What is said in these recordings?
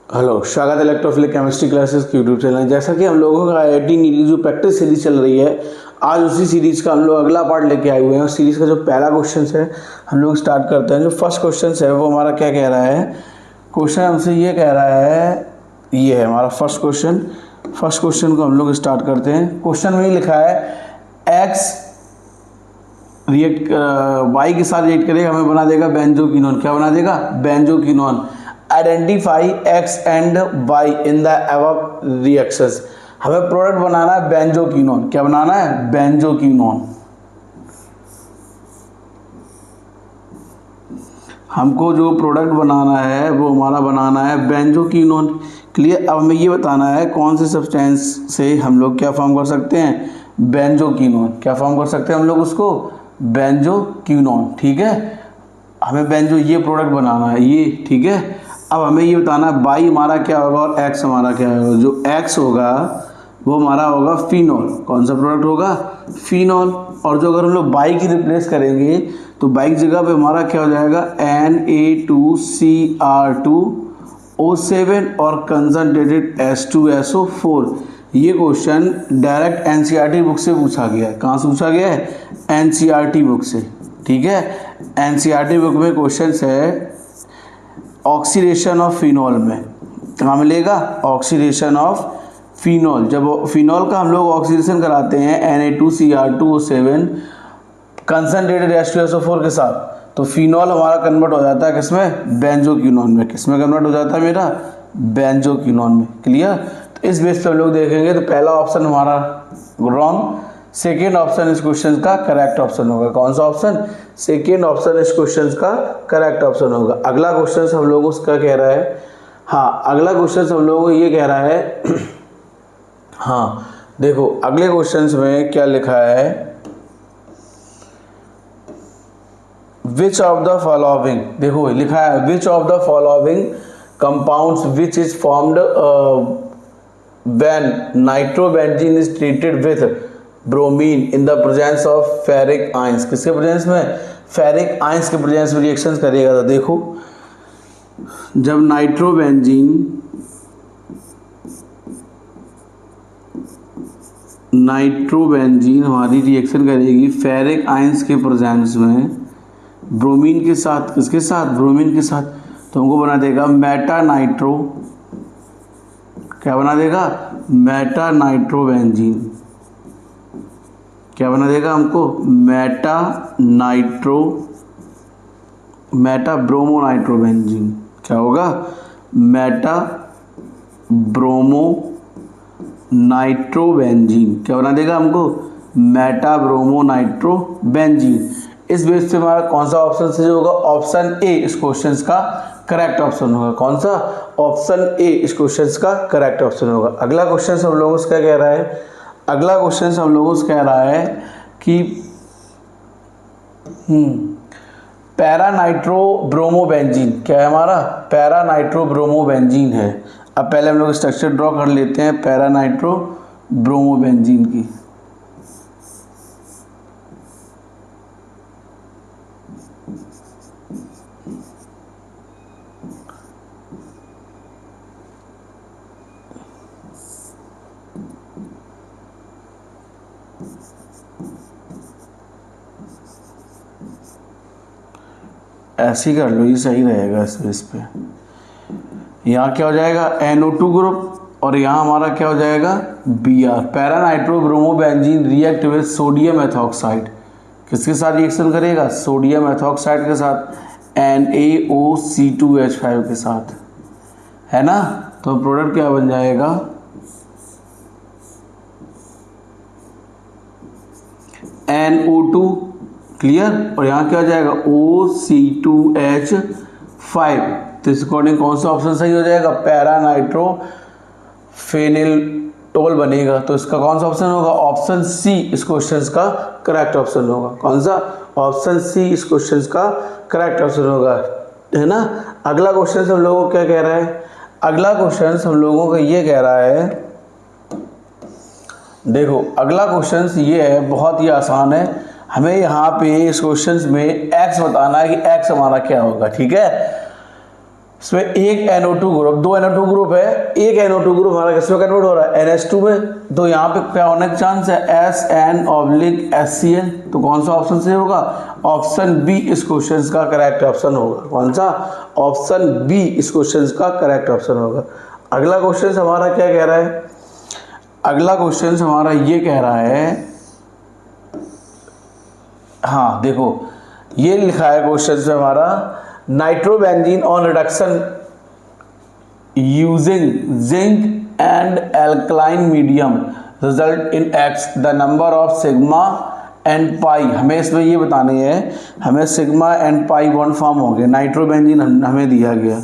Hello, स्वागत है electrophilic chemistry classes की यूट्यूब चैनल। जैसा कि हम लोगों का IIT नीट की जो प्रैक्टिस सीरीज चल रही है, आज उसी सीरीज का हम लोग अगला पार्ट लेके आए हुए हैं। और सीरीज का जो पहला क्वेश्चन है हम लोग स्टार्ट करते हैं। जो फर्स्ट क्वेश्चन है वो हमारा क्या कह रहा है, क्वेश्चन हमसे ये कह रहा है, ये है हमारा फर्स्ट क्वेश्चन। फर्स्ट क्वेश्चन को हम लोग स्टार्ट करते हैं। क्वेश्चन में ही लिखा है एक्स रिएक्ट वाई के साथ रिएक्ट करेगा, हमें बना देगा बेंजोक्विनोन। क्या बना देगा? Benzoquinone. Identify x and y in the above reactions. हमें प्रोडक्ट बनाना है बेंजोक्विनोन। क्या बनाना है? बेंजोक्विनोन। हमको जो प्रोडक्ट बनाना है वो हमारा बनाना है बेंजोक्विनोन। क्लियर? अब हमें ये बताना है कौन से सब्सटेंस से हम लोग क्या फॉर्म कर सकते हैं? बेंजोक्विनोन। क्या फॉर्म कर सकते हैं हम लोग उसको? बेंजोक्विनोन। ठीक है, हमें बेंजो ये प्रोडक्ट बनाना है ये। ठीक है, अब हमें ये बताना है बाई हमारा क्या होगा और एक्स हमारा क्या होगा। जो एक्स होगा वो हमारा होगा फिनॉल। कौन सा प्रोडक्ट होगा? फिनॉल। और जो अगर हम लोग बाई की रिप्लेस करेंगे तो बाई की जगह पे हमारा क्या हो जाएगा? Na2Cr2O7 और कंसंट्रेटेड H2SO4। ये क्वेश्चन डायरेक्ट NCERT बुक से पूछा गया है। कहाँ से पूछा गया है? NCERT बुक से। ठीक है, NCERT बुक में क्वेश्चन है ऑक्सीडेशन ऑफ फिनॉल में। कहाँ मिलेगा? Oxidation of phenol. जब फिनॉल का हम लोग ऑक्सीडेशन कराते हैं Na2Cr2O7 कंसंट्रेटेड H2SO4 के साथ, तो फिनॉल हमारा कन्वर्ट हो जाता है किसमें? बेंजोक्विनोन में। किसमें कन्वर्ट हो जाता है मेरा? बेंजोक्विनोन में। क्लियर? तो इस बेस पे हम लोग देखेंगे तो पहला ऑप्शन हमारा रॉन्ग, सेकेंड ऑप्शन इस क्वेश्चन का करेक्ट ऑप्शन होगा। कौन सा ऑप्शन? सेकेंड ऑप्शन इस क्वेश्चन का करेक्ट ऑप्शन होगा। अगला क्वेश्चन हम लोग उसका कह रहा है, हाँ अगला क्वेश्चन हम लोगों को ये कह रहा है हाँ देखो अगले क्वेश्चन में क्या लिखा है, विच ऑफ द फॉलोइंग, देखो लिखा है which of the following compounds which is formed when nitrobenzene is treated with bromine in the presence of ferric ions. किसके प्रेजेंस में? फेरिक आयंस के प्रेजेंस में रिएक्शन करेगा। तो देखो जब नाइट्रोबेंजीन हमारी रिएक्शन करेगी फेरिक आयंस के प्रेजेंस में ब्रोमीन के साथ। किसके साथ? ब्रोमीन के साथ। तो हमको बना देगा मेटा नाइट्रो, क्या बना देगा? Meta nitrobenzene. क्या बना देगा हमको? Meta bromo nitrobenzene. क्या होगा? Meta bromo nitrobenzene. क्या बना देगा हमको? Meta bromo nitrobenzene. इस बेस पे हमारा कौन सा ऑप्शन सही होगा? ऑप्शन ए इस क्वेश्चन का करेक्ट ऑप्शन होगा। कौन सा? ऑप्शन ए इस क्वेश्चन का करेक्ट ऑप्शन होगा। अगला क्वेश्चन हम लोगों से क्या कह रहा है? अगला क्वेश्चन हम लोगों से कह रहा है कि पैरा नाइट्रो ब्रोमोबेंजीन। क्या है हमारा? पैरा नाइट्रो ब्रोमोबेंजीन है। अब पहले हम लोग स्ट्रक्चर ड्रॉ कर लेते हैं पैरा नाइट्रो ब्रोमोबेंजीन की। ऐसे ही कर लो, ये सही रहेगा। इस पे यहाँ क्या हो जाएगा? NO2 ग्रुप और यहाँ हमारा क्या हो जाएगा? Br। Para nitro bromobenzene react with sodium ethoxide. किसके साथ रिएक्शन करेगा? सोडियम एथॉक्साइड के साथ, NaOC2H5 के साथ, है ना। तो प्रोडक्ट क्या बन जाएगा? NO2। क्लियर? और यहाँ क्या हो जाएगा? OC2H5। तो इस अकॉर्डिंग कौन सा ऑप्शन सही हो जाएगा? पैरा नाइट्रो फेनिलटोल बनेगा। तो इसका कौन सा ऑप्शन होगा? ऑप्शन सी इस क्वेश्चन का करेक्ट ऑप्शन होगा। कौन सा? ऑप्शन सी इस क्वेश्चन का करेक्ट ऑप्शन होगा, है ना। अगला क्वेश्चन हम लोगों को क्या कह रहा है? अगला क्वेश्चन हम लोगों को ये कह रहा है, देखो अगला क्वेश्चन ये है, बहुत ही आसान है। हमें यहाँ पे इस क्वेश्चन में x बताना है कि x हमारा क्या होगा। ठीक है, इसमें एक NO2 ग्रुप, 2 NO2 ग्रुप है, एक NO2 ग्रुप हमारा किसमें कन्वर्ट हो रहा है, NH2 में। तो यहाँ पे क्या होने का चांस है, SN/HCl। तो कौन सा ऑप्शन सही होगा, ऑप्शन बी इस क्वेश्चन का करेक्ट ऑप्शन होगा। कौन सा, ऑप्शन बी इस क्वेश्चन का करेक्ट ऑप्शन होगा। अगला क्वेश्चन हमारा क्या कह रहा है, अगला क्वेश्चन हमारा ये कह रहा है, हाँ देखो ये लिखा है क्वेश्चन से हमारा, nitrobenzene on reduction using zinc and alkaline medium result in x the number of sigma and pi. हमें इसमें ये बताने हैं, हमें sigma and pi bond form हो गए। नाइट्रोबेंजीन हमें दिया गया,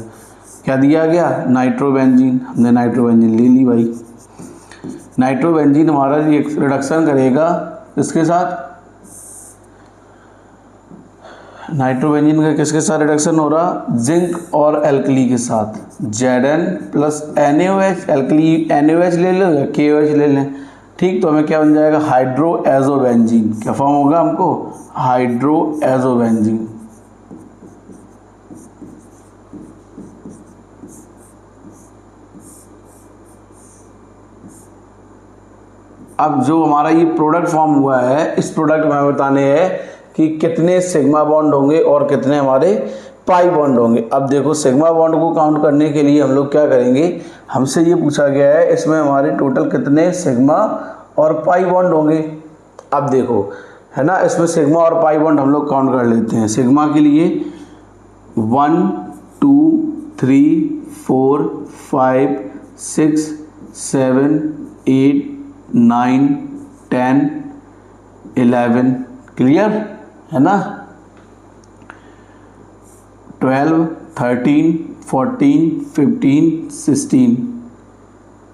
क्या दिया गया, नाइट्रोबेंजीन। हमने नाइट्रोबेंजीन ले ली भाई। नाइट्रोबेंजीन हमारा रिडक्शन करेगा किसके साथ, नाइट्रोबेंजीन का किसके साथ रिडक्शन हो रहा, जिंक और एल्कली के साथ। Zn plus NaOH, alkali NaOH ले लो या KOH ले लें, ठीक। तो हमें क्या बन जाएगा, हाइड्रोएजोबेंजीन। क्या फॉर्म होगा हमको, हाइड्रोएजोबेंजीन। अब जो हमारा ये प्रोडक्ट फॉर्म हुआ है, इस प्रोडक्ट में हमें बताने हैं कि कितने सिग्मा बॉन्ड होंगे और कितने हमारे पाई बॉन्ड होंगे। अब देखो सिग्मा बॉन्ड को काउंट करने के लिए हम लोग क्या करेंगे, हमसे ये पूछा गया है इसमें हमारे टोटल कितने सिग्मा और पाई बॉन्ड होंगे। अब देखो है ना, इसमें सिग्मा और पाई बॉन्ड हम लोग काउंट कर लेते हैं। सिग्मा के लिए 1 2 3 4 5 6 7 8 9 10 11, क्लियर है ना, 12 13 14 15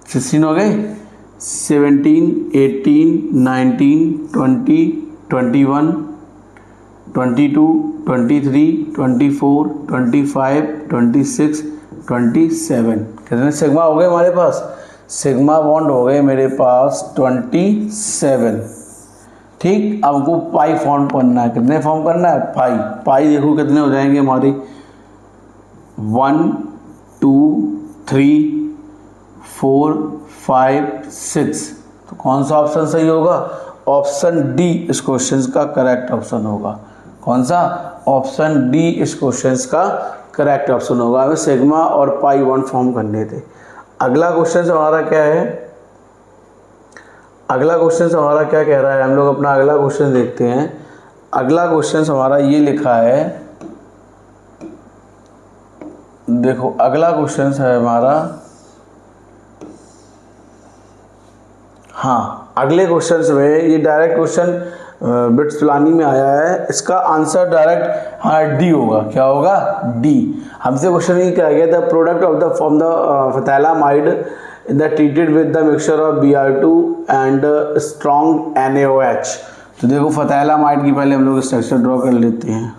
16 हो गए, 17 18 19 20 21 22 23 24 25 26 27। कितने सिग्मा हो गए हमारे पास, सिग्मा बॉन्ड हो गए मेरे पास 27, ठीक। अब हमको पाई फॉर्म करना है, कितने फॉर्म करना है, पाई देखो कितने हो जाएंगे हमारी, 1 2 3 4 5 6। तो कौन सा ऑप्शन सही होगा, ऑप्शन डी इस क्वेश्चन का करेक्ट ऑप्शन होगा। कौन सा, ऑप्शन डी इस क्वेश्चन का करेक्ट ऑप्शन होगा। हमें सिग्मा और पाई बॉन्ड फॉर्म करने थे। अगला क्वेश्चन हमारा क्या है, अगला क्वेश्चन हमारा क्या कह रहा है, हम लोग अपना अगला क्वेश्चन देखते हैं। अगला क्वेश्चन हमारा ये लिखा है, देखो अगला क्वेश्चन है हमारा, हाँ अगले क्वेश्चन में ये डायरेक्ट क्वेश्चन बिट्स प्लानिंग में आया है, इसका आंसर डायरेक्ट हाँ डी होगा। क्या होगा, डी। हमसे क्वेश्चन ये क्या गया था, product of the from the phthalimide the treated with the mixture of Br2 and strong NaOH। तो देखो फथैलामाइड की पहले हम लोग स्ट्रक्चर ड्रॉ कर लेते हैं।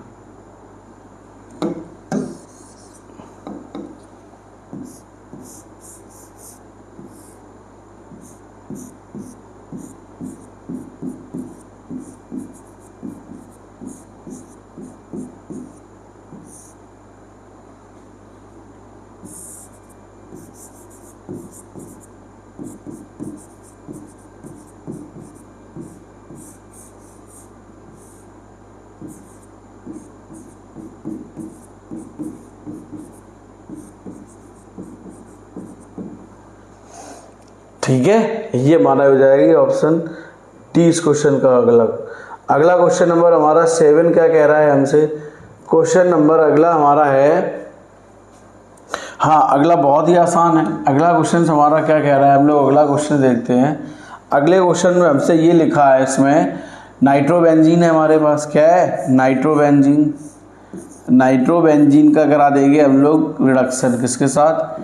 ठीक है, ये माना हो जाएगी ऑप्शन डी इस क्वेश्चन का। अगला क्वेश्चन नंबर हमारा 7 क्या कह रहा है हमसे, क्वेश्चन नंबर अगला हमारा है, हाँ अगला बहुत ही आसान है। अगला क्वेश्चन हमारा क्या कह रहा है, हम लोग अगला क्वेश्चन देखते हैं। अगले क्वेश्चन में हमसे ये लिखा है, इसमें नाइट्रोबेंजीन है हमारे पास, क्या है, नाइट्रोबेंजीन। नाइट्रोबेंजीन का करा देंगे हम लोग रिडक्शन किसके साथ,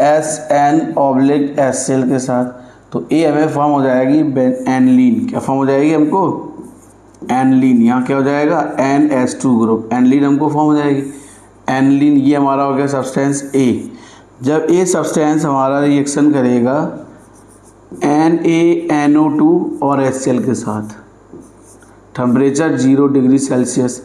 SN/HCl के साथ। तो ए हमें फॉर्म हो जाएगी एनलीन। क्या फॉर्म हो जाएगी हमको, एनलीन। यहाँ क्या हो जाएगा, NH2 ग्रुप, एनलीन हमको फॉर्म हो जाएगी। एनलीन ये हमारा हो गया सब्सटेंस ए। जब ए सब्सटेंस हमारा रिएक्शन करेगा NaNO2 और HCl के साथ, टेम्परेचर 0 डिग्री सेल्सियस,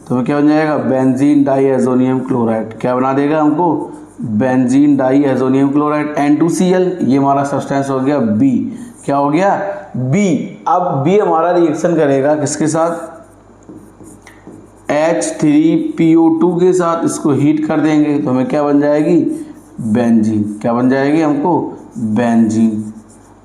तो हमें क्या बन जाएगा, बेंजीन डाईएजोनियम क्लोराइड। क्या बना देगा हमको, बेंजीन डाईएजोनियम क्लोराइड। N2Cl, ये हमारा सब्सटेंस हो गया बी। क्या हो गया, बी। अब बी हमारा रिएक्शन करेगा किसके साथ, H3PO2 के साथ। इसको हीट कर देंगे तो हमें क्या बन जाएगी, बेंजीन। क्या बन जाएगी हमको, बेंजीन।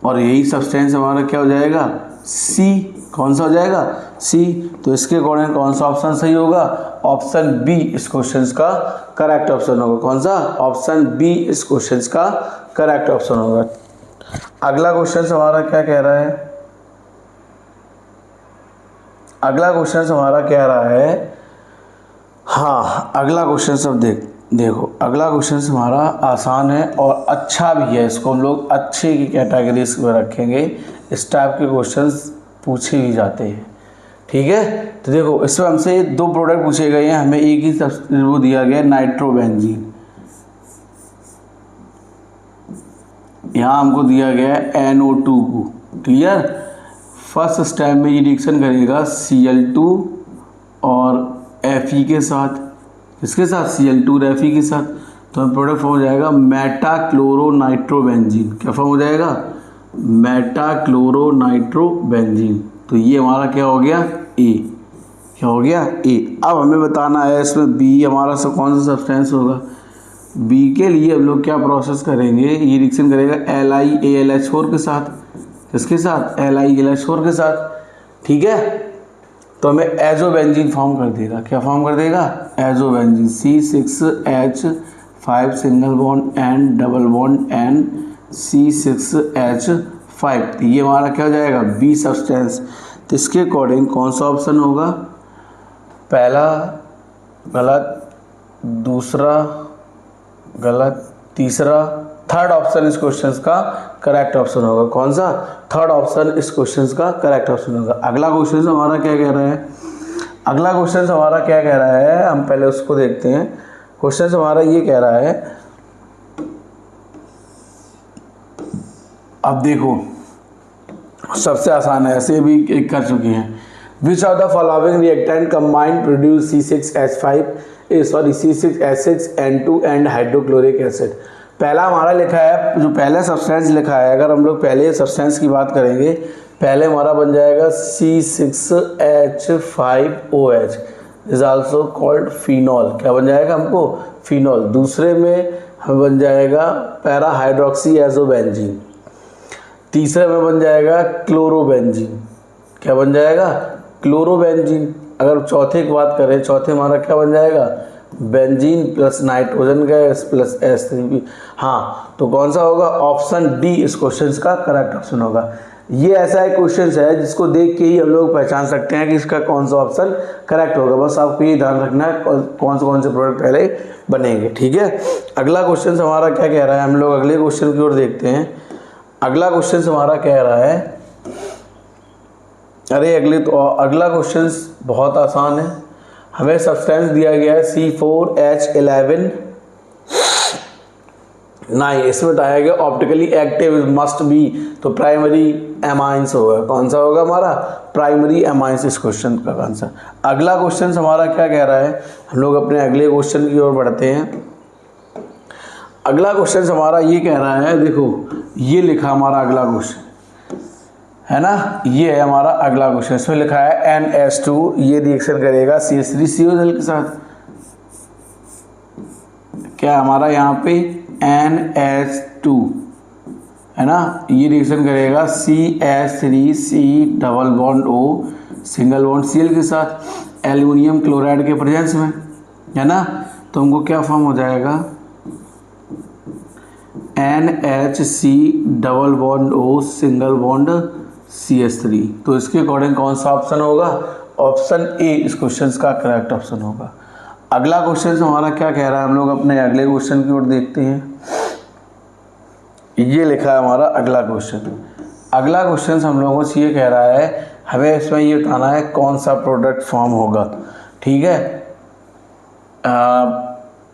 और यही सब्सटेंस हमारा क्या हो जाएगा, सी। कौन सा हो जाएगा, सी। तो इसके अकॉर्डिंग कौन सा ऑप्शन सही होगा, ऑप्शन बी इस क्वेश्चन का करेक्ट ऑप्शन होगा। कौन सा, ऑप्शन बी इस क्वेश्चन का करेक्ट ऑप्शन होगा। अगला क्वेश्चन हमारा क्या कह रहा है, अगला क्वेश्चन हमारा कह रहा है, हाँ अगला क्वेश्चन सब देखो अगला क्वेश्चन हमारा आसान है और अच्छा भी है। इसको हम लोग अच्छे की कैटेगरीज में रखेंगे। इस टाइप के क्वेश्चंस पूछे भी जाते हैं, ठीक है। तो देखो इसमें हमसे दो प्रोडक्ट पूछे गए हैं, हमें एक ही वो दिया गया है नाइट्रोबेंजीन। यहाँ हमको दिया गया है NO2 को, क्लियर। फर्स्ट स्टेप में ये रिएक्शन करेगा Cl2 और Fe के साथ। किसके साथ, Cl2 और Fe के साथ। तो हमें प्रोडक्ट फॉर्म हो जाएगा मेटाक्लोरोनाइट्रोबेंजीन। क्या फॉर्म हो जाएगा, मेटाक्लोरोनाइट्रोबेंजीन। तो ये हमारा क्या हो गया, ए। क्या हो गया, ए। अब हमें बताना है इसमें बी हमारा कौन सा सब्सटेंस होगा। बी के लिए हम लोग क्या प्रोसेस करेंगे, ये रिएक्शन करेगा LiAlH4 के साथ। किसके साथ, LiAlH4 के साथ, ठीक है। तो हमें एजोबेंजीन फॉर्म कर देगा। क्या फॉर्म कर देगा, azobenzene. C6H5 single bond N double bond N C6H5। तो ये हमारा क्या हो जाएगा, बी सब्सटेंस। तो इसके अकॉर्डिंग कौन सा ऑप्शन होगा, पहला गलत, दूसरा गलत, तीसरा, थर्ड ऑप्शन इस क्वेश्चन का करेक्ट ऑप्शन होगा। कौन सा, थर्ड ऑप्शन इस क्वेश्चन का करेक्ट ऑप्शन होगा। अगला क्वेश्चन हमारा क्या कह रहा है, अगला क्वेश्चन हमारा क्या कह रहा है, हम पहले उसको देखते हैं। क्वेश्चन हमारा ये कह रहा है, अब देखो सबसे आसान है, ऐसे भी कर चुके हैं। Which of the following reactant combined produce C6H5 and hydrochloric acid. पहला हमारा लिखा है, जो पहला सब्सटेंस लिखा है, अगर हम लोग पहले सब्सटेंस की बात करेंगे, पहले हमारा बन जाएगा C6H5OH is also called phenol. क्या बन जाएगा हमको, फिनॉल। दूसरे में हमें बन जाएगा पैरा हाइड्रोक्सी एजोबेंजीन। तीसरे में बन जाएगा क्लोरोबेंजीन। क्या बन जाएगा, क्लोरोबेंजीन। अगर चौथे की बात करें, चौथे हमारा क्या बन जाएगा, benzene plus nitrogen gas plus H3। हाँ, तो कौन सा होगा, ऑप्शन डी इस क्वेश्चन का करेक्ट ऑप्शन होगा। ये ऐसा एक क्वेश्चन है जिसको देख के ही हम लोग पहचान सकते हैं कि इसका कौन सा ऑप्शन करेक्ट होगा। बस आपको ये ध्यान रखना है कौन से प्रोडक्ट पहले बनेंगे, ठीक है। अगला क्वेश्चन हमारा क्या कह रहा है, हम लोग अगले क्वेश्चन की ओर देखते हैं। अगला क्वेश्चन हमारा कह रहा है, अगला क्वेश्चन बहुत आसान है। हमें सब्सटेंस दिया गया है C4H11। नहीं, इसमें बताया गया ऑप्टिकली एक्टिव मस्ट बी, तो प्राइमरी एमाइंस होगा। कौन सा होगा हमारा, प्राइमरी एमाइंस इस क्वेश्चन का आंसर। अगला क्वेश्चन हमारा क्या कह रहा है, हम लोग अपने अगले क्वेश्चन की ओर बढ़ते हैं। अगला क्वेश्चन हमारा ये कह रहा है, देखो ये लिखा हमारा अगला क्वेश्चन है ना, ये है हमारा अगला क्वेश्चन। इसमें लिखा है NH2, ये रिएक्शन करेगा CH3COL के साथ। क्या हमारा यहाँ पे NH2 है ना, ये रिएक्शन करेगा CH3C double bond O single bond Cl के साथ एल्यूमिनियम क्लोराइड के प्रेजेंस में, है ना। तो हमको क्या फॉर्म हो जाएगा, NHC double bond O single bond CH3। तो इसके अकॉर्डिंग कौन सा ऑप्शन होगा, ऑप्शन ए इस क्वेश्चन का करेक्ट ऑप्शन होगा। अगला क्वेश्चन हमारा क्या कह रहा है, हम लोग अपने अगले क्वेश्चन की ओर देखते हैं। ये लिखा है हमारा अगला क्वेश्चन। अगला क्वेश्चन हम लोगों से ये कह रहा है, हमें इसमें ये बताना है कौन सा प्रोडक्ट फॉर्म होगा, ठीक है।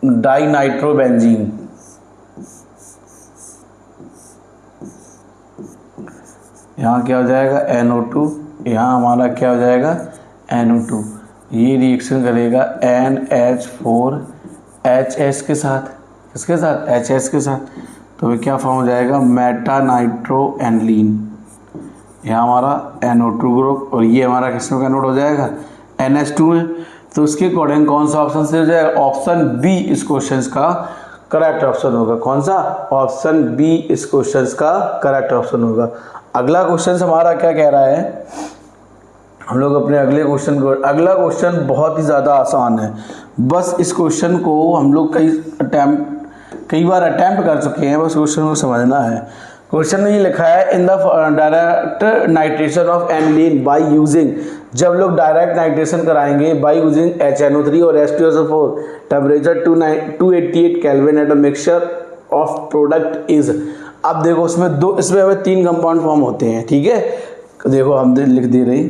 डाइनाइट्रोबेंजीन। यहाँ क्या हो जाएगा NO2, यहाँ हमारा क्या हो जाएगा NO2। ये रिएक्शन करेगा NH4HH के साथ, किसके साथ, HS के साथ, तो ये क्या फॉर्म हो जाएगा, मेटा नाइट्रो एनलीन। यहाँ हमारा NO2 ग्रुप और ये हमारा किसमें कन्वर्ट हो जाएगा, NH2 में। तो उसके अकॉर्डिंग कौन सा ऑप्शन से हो जाएगा, ऑप्शन बी इस क्वेश्चन का करेक्ट ऑप्शन होगा। कौन सा, ऑप्शन बी इस क्वेश्चन का करेक्ट ऑप्शन होगा। अगला क्वेश्चन हमारा क्या कह रहा है, हम लोग अपने अगले क्वेश्चन को, अगला क्वेश्चन बहुत ही ज़्यादा आसान है। बस इस क्वेश्चन को हम लोग कई बार अटैम्प्ट कर चुके हैं, बस क्वेश्चन को समझना है। क्वेश्चन में ये लिखा है, in the direct nitration of aniline by using, जब लोग डायरेक्ट नाइट्रेशन कराएंगे बाय यूजिंग HNO3 और H2SO4, temperature 288 kelvin at a mixture of product is. अब देखो इसमें हमें 3 कंपाउंड फॉर्म होते हैं, ठीक है। देखो हम लिख दे रहे,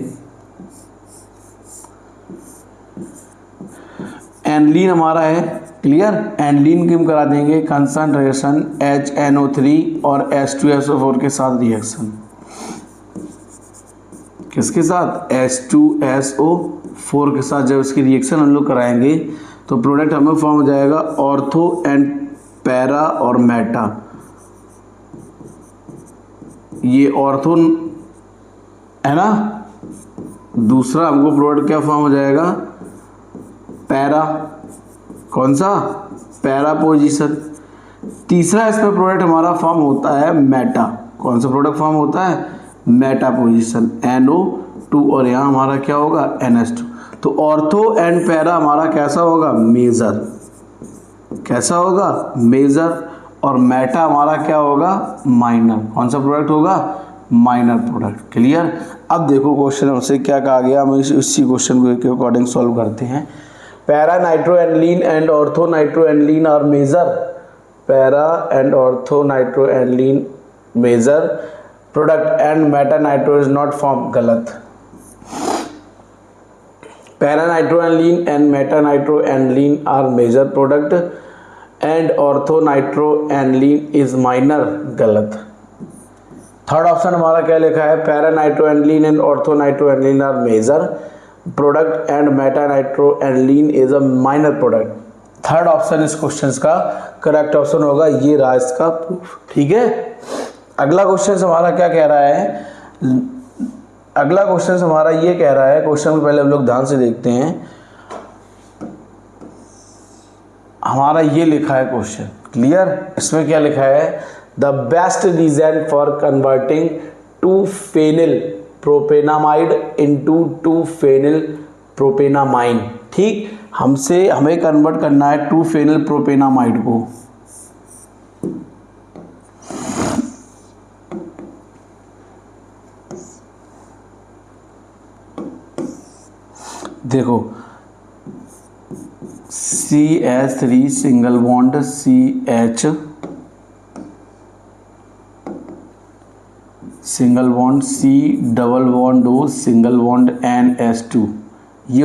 एनलीन हमारा है, क्लियर। एनलीन की हम करा देंगे कंसंट्रेशन HNO3 और H2SO4 के साथ रिएक्शन, किसके साथ, H2SO4 के साथ। जब इसकी रिएक्शन हम लोग कराएंगे तो प्रोडक्ट हमें फॉर्म हो जाएगा ऑर्थो एंड पैरा और मेटा। ये ऑर्थो है ना, दूसरा हमको प्रोडक्ट क्या फॉर्म हो जाएगा, पैरा, कौन सा, पैरा पोजीशन। तीसरा इसमें प्रोडक्ट हमारा फॉर्म होता है मेटा, कौन सा प्रोडक्ट फॉर्म होता है, मेटा पोजीशन, NO2 और यहाँ हमारा क्या होगा, NH2। तो ऑर्थो एंड पैरा हमारा कैसा होगा, मेजर, कैसा होगा, मेजर, और मेटा हमारा क्या होगा, माइनर। कौन सा प्रोडक्ट होगा, माइनर प्रोडक्ट, क्लियर। अब देखो क्वेश्चन हमसे क्या कहा गया, हम इसी क्वेश्चन के अकॉर्डिंग सॉल्व करते हैं। Para nitro aniline and ortho nitro aniline are major, para and ortho nitro aniline major product and meta nitro is not form, गलत। Para nitro aniline and meta nitro aniline are major product and ortho nitro aniline is minor, गलत। Third option हमारा क्या लिखा है, para nitro aniline and ortho nitro aniline are major product and meta nitro aniline is a minor product. Third option इस question का correct option होगा, ये रहा इसका प्रूफ, ठीक है। अगला क्वेश्चन हमारा क्या कह रहा है, अगला क्वेश्चन हमारा ये कह रहा है, क्वेश्चन में पहले हम लोग ध्यान से देखते हैं। हमारा ये लिखा है क्वेश्चन, क्लियर। इसमें क्या लिखा है, the best reason for converting 2-फेनिल प्रोपेनामाइड इनटू 2-फेनिल प्रोपेनामाइन, ठीक। हमें कन्वर्ट करना है 2-फेनिल प्रोपेनामाइड को। देखो CH3 single bond CH, single bond C, double bond O, single bond NH2, ये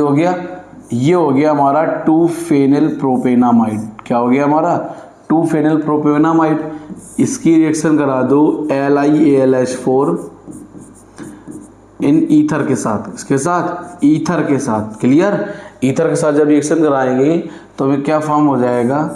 हो गया हमारा 2-फेनिल प्रोपेनामाइड। क्या हो गया हमारा, 2-फेनिल प्रोपेनामाइड। इसकी रिएक्शन करा दो LiAlH4 इन ईथर के साथ, इसके साथ, ईथर के साथ, क्लियर। ईथर के साथ जब रिएक्शन कराएंगे तो हमें क्या फॉर्म हो जाएगा,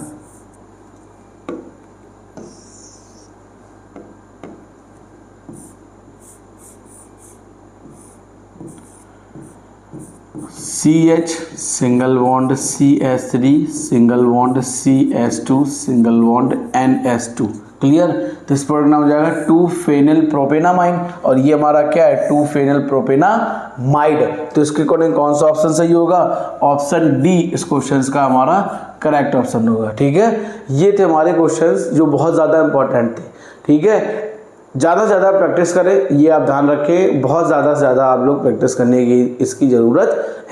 CH single bond CH3 single bond CH2 single bond NH2, clear. तो इस प्रोडक्ट नाम हो जाएगा 2-फेनिल प्रोपेनामाइन और ये हमारा क्या है, 2-फेनिल प्रोपेनामाइड। तो इसके अकॉर्डिंग कौन सा ऑप्शन सही होगा, ऑप्शन डी इस क्वेश्चन का हमारा करेक्ट ऑप्शन होगा, ठीक है। ये थे हमारे क्वेश्चंस जो बहुत ज़्यादा इंपॉर्टेंट थे, ठीक है। ज़्यादा से ज़्यादा प्रैक्टिस करें, ये आप ध्यान रखें, बहुत ज़्यादा से ज़्यादा आप लोग प्रैक्टिस करने की इसकी ज़रूरत है।